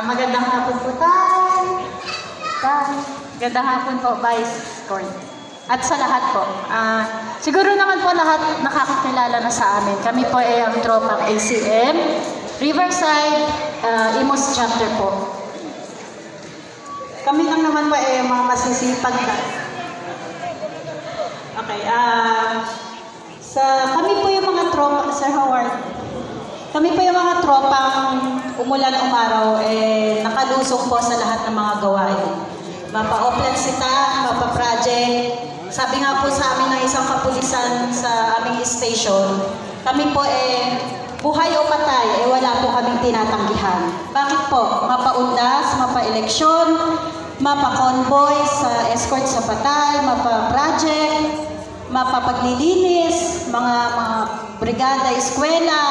Magandang hapon po tayo. Magandang hapon po, Vice Court. At sa lahat po. Siguro naman po lahat nakakakilala na sa amin. Kami po ay ang tropang ACM, Riverside, Imus Chapter po. Kami lang naman po ay mga masisipag na. Okay, kami po yung mga tropa, Sir Howard. Kami po yung mga tropang umulan umaraw, nakalusong po sa lahat ng mga gawain. Mapa-oplansita, mapa-project. Sabi nga po sa amin ng isang kapulisan sa aming station, kami po buhay o patay, wala po kaming tinatanggihan. Bakit po? Mapa-undas, mapa-eleksyon, mapa-convoy sa escort sa patay, mapa-project, mapapaglilinis, mga brigada, eskwela,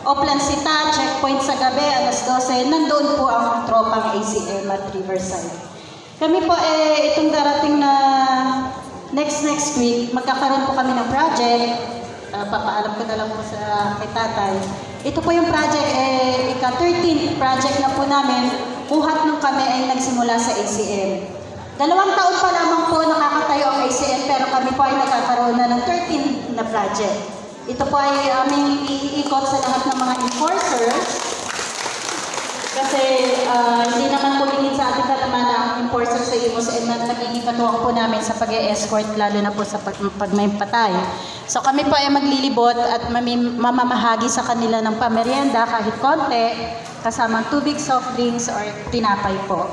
oplansita, checkpoint sa gabi, alas 12, nandoon po ang tropang ACM at Riverside. Kami po itong darating na next week, magkakaroon po kami ng project. Papaalam ko na lang po sa kay tatay. Ito po yung project, ika-13th project na po namin. Buhat ng kami ay nagsimula sa ACM. 2 taon pa lamang po nakakatayo ang ACM, pero kami po ay nagkakaroon na ng 13 na project. Ito po ay aming iikot sa lahat ng mga enforcers. Kasi hindi naman po lingid sa ating katamana ang enforcer sa Imus, nagiging katuwang po namin sa pag-e-escort, lalo na po sa pag may patay. So kami po ay maglilibot at mamamahagi sa kanila ng pamerienda kahit konti, kasamang tubig, soft drinks, or tinapay po.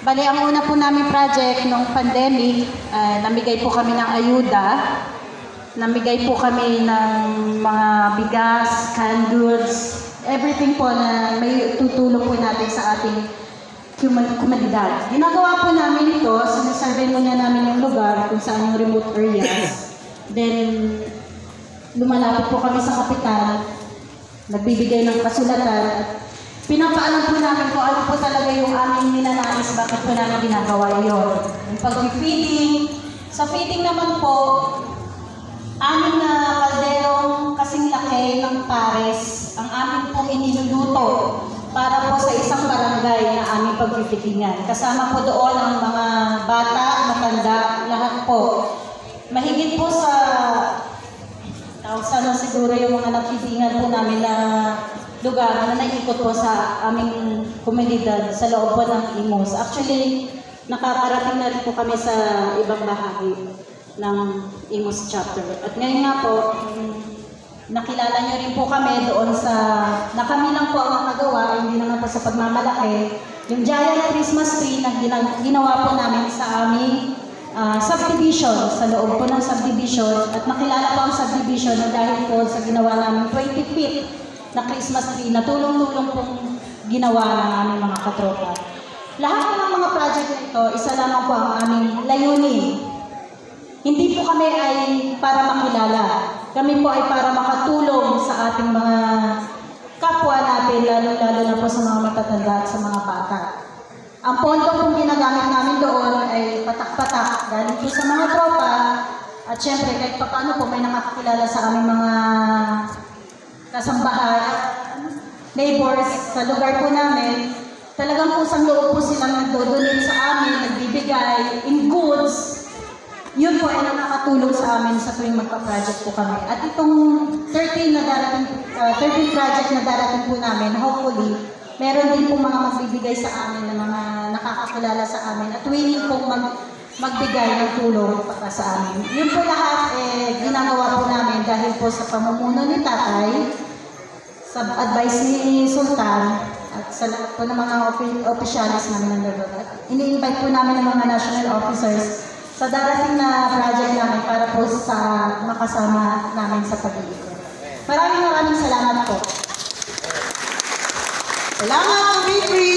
Bali, ang una po namin project nung pandemic, namigay po kami ng ayuda. Namigay po kami ng mga bigas, canned goods, everything po na may tutulong po natin sa ating komunidad. Ginagawa po namin ito, sinasurvey muna namin yung lugar kung saan yung remote areas. Then, lumalapit po kami sa kapital, nagbibigay ng kasulatan, at pinapaalam po namin kung ano po talaga yung aming ninanais, bakit po namin ginagawa yun. Yung pag-feeding, sa feeding naman po, amin na kalderong kasing laki ng pares ang amin pong iniluluto para po sa isang barangay na aming pagpipitigan. Kasama po doon ang mga bata, matanda, lahat po. Mahigit po sa sana siguro yung mga nakitingan po namin na lugar na naikot po sa aming komunidad sa loob po ng Imus. Actually, nakakarating na rin po kami sa ibang bahagi ng Imus chapter. At ngayon nga po, nakilala niyo rin po kami doon na kami lang po ang nakagawa, hindi naman po sa pagmamalaki. Yung giant Christmas tree na ginawa po namin sa aming subdivision, sa loob po ng subdivision. At nakilala po ang subdivision na dahil po sa ginawa namin 20 feet na Christmas tree na tulong-tulong pong ginawa ng aming mga katropa. Lahat ng mga project na ito, isa lamang po ang aming layunin. Hindi po kami ay para makilala. Kami po ay para makatulong sa ating mga kapwa natin, lalo-lalo na po sa mga matatanda at sa mga bata. Ang pondo pong ginagamit namin doon ay patak-patak, galing po sa mga tropa, at syempre kahit pa paano po may nakakakilala sa aming mga kasambahay, neighbors sa lugar po namin. Talagang pusang loob po silang nagdodonate sa amin, nagbibigay in goods. Yun po ay nakakatulong sa amin sa tuwing magpa-project po kami. At itong 13 project na darating po namin, hopefully, meron din po mga magbibigay sa amin na mga nakakakilala sa amin at willing pong magbigay ng tulong para sa amin. Yun po lahat ginagawa po namin dahil po sa pamumuno ni tatay, sa advice ni Sultan, at sa lahat po ng mga opisyalis namin ng lugar. Ini-invite po namin ng mga national officers sa darating na project namin para po sa makasama namin sa pag-iikot. Maraming salamat po. Salamat, Victory!